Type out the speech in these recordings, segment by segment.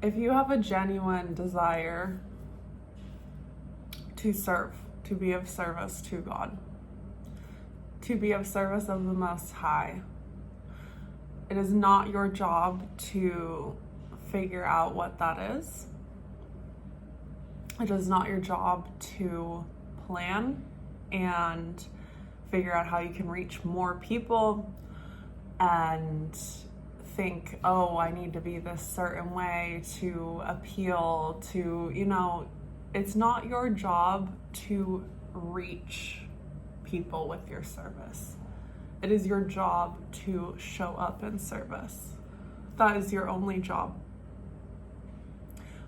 If you have a genuine desire to serve, to be of service to God, to be of service of the Most High, it is not your job to figure out what that is. It is not your job to plan and figure out how you can reach more people and think, oh, I need to be this certain way to appeal to, it's not your job to reach people with your service. It is your job to show up in service. That is your only job.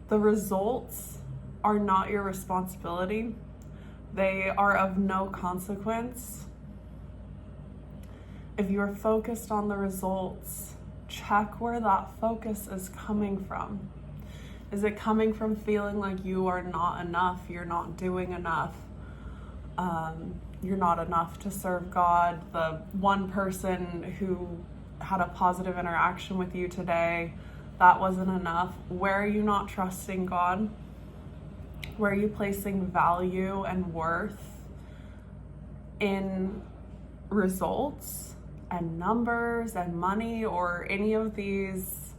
The results are not your responsibility. They are of no consequence. If you're focused on the results, check where that focus is coming from. Is it coming from feeling like you are not enough, you're not doing enough, you're not enough to serve God? The one person who had a positive interaction with you today, that wasn't enough. Where are you not trusting God? Where are you placing value and worth in results and numbers and money or any of these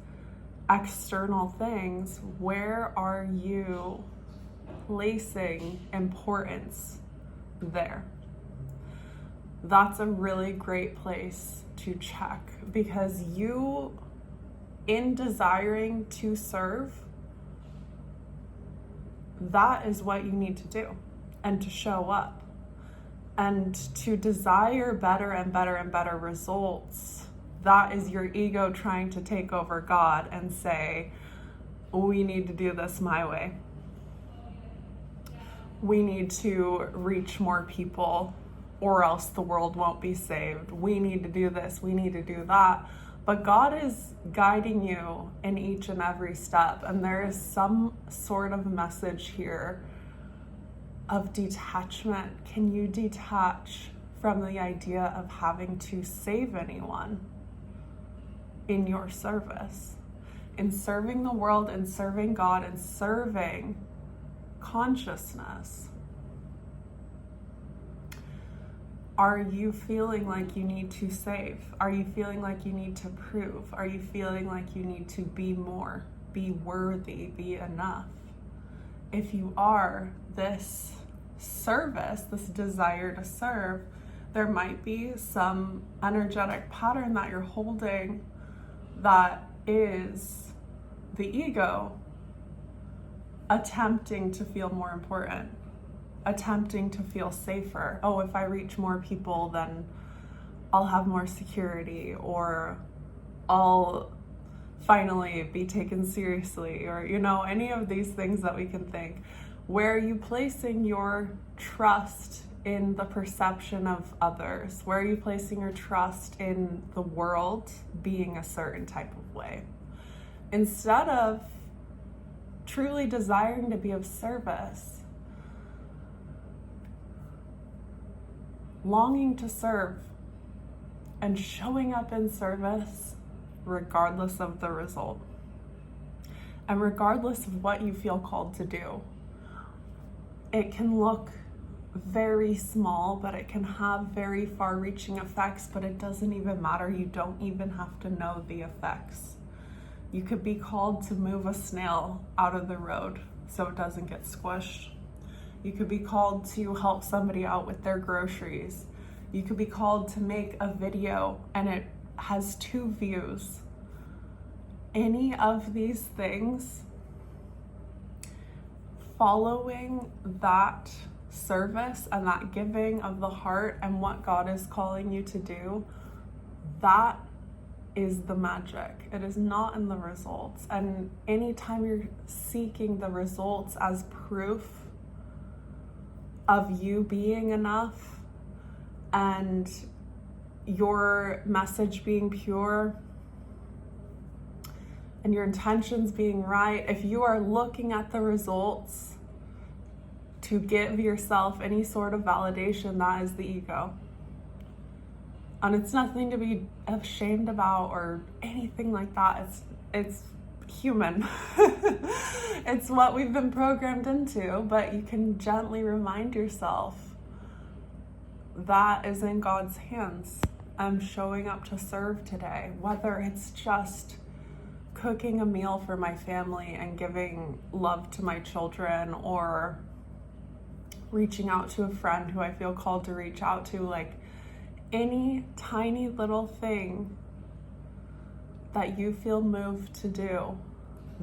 external things? Where are you placing importance there? That's a really great place to check, because you, in desiring to serve, that is what you need to do, and to show up and to desire better and better and better results. That is your ego trying to take over God and say, we need to do this my way. We need to reach more people or else the world won't be saved. We need to do this, we need to do that. But God is guiding you in each and every step, and there is some sort of message here of detachment. Can you detach from the idea of having to save anyone in your service? In serving the world, and serving God, and serving consciousness. Are you feeling like you need to save? Are you feeling like you need to prove? Are you feeling like you need to be more, be worthy, be enough? If you are, this service, this desire to serve, there might be some energetic pattern that you're holding that is the ego attempting to feel more important, attempting to feel safer. Oh, if I reach more people, then I'll have more security, or I'll finally be taken seriously, or, any of these things that we can think. Where are you placing your trust in the perception of others? Where are you placing your trust in the world being a certain type of way? Instead of truly desiring to be of service, longing to serve, and showing up in service regardless of the result, and regardless of what you feel called to do. It can look very small, but it can have very far-reaching effects, but it doesn't even matter. You don't even have to know the effects. You could be called to move a snail out of the road so it doesn't get squished. You could be called to help somebody out with their groceries. You could be called to make a video and it has 2 views. Any of these things, following that service and that giving of the heart and what God is calling you to do, that is the magic. It is not in the results. And anytime you're seeking the results as proof of you being enough and your message being pure and your intentions being right, if you are looking at the results to give yourself any sort of validation, that is the ego. And it's nothing to be ashamed about or anything like that. It's human. It's what we've been programmed into, but you can gently remind yourself that is in God's hands. I'm showing up to serve today, whether it's just cooking a meal for my family and giving love to my children, or reaching out to a friend who I feel called to reach out to. Like, any tiny little thing that you feel moved to do,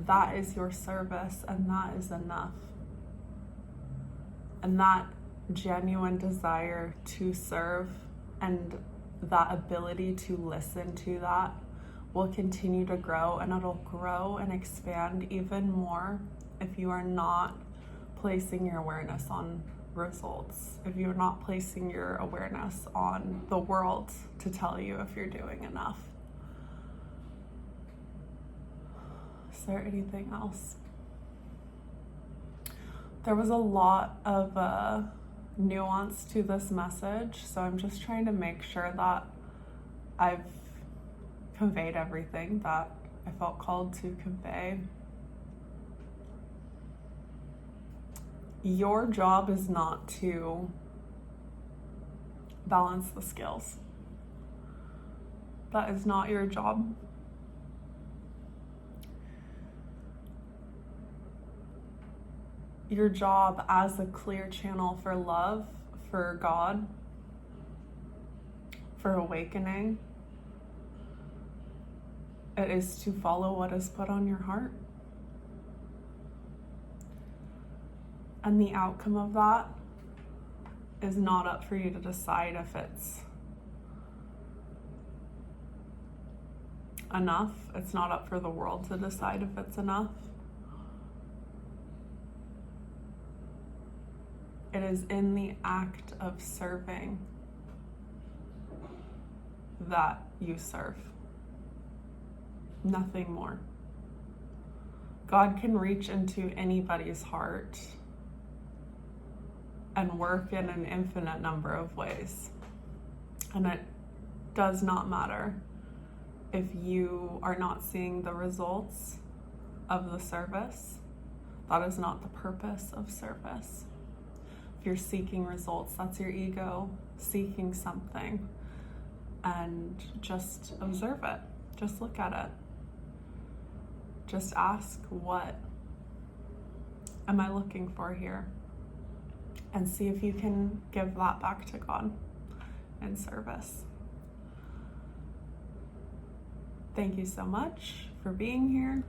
that is your service, and that is enough. And that genuine desire to serve and that ability to listen to that will continue to grow, and it'll grow and expand even more if you are not placing your awareness on results, if you're not placing your awareness on the world to tell you if you're doing enough. Is there anything else? There was a lot of nuance to this message, so I'm just trying to make sure that I've conveyed everything that I felt called to convey. Your job is not to balance the scales. That is not your job. Your job as a clear channel for love, for God, for awakening, it is to follow what is put on your heart. And the outcome of that is not up for you to decide if it's enough. It's not up for the world to decide if it's enough. It is in the act of serving that you serve. Nothing more. God can reach into anybody's heart and work in an infinite number of ways. And it does not matter if you are not seeing the results of the service. That is not the purpose of service. If you're seeking results, that's your ego seeking something. And just observe it. Just look at it. Just ask, what am I looking for here? And see if you can give that back to God in service. Thank you so much for being here.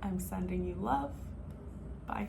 I'm sending you love. Bye.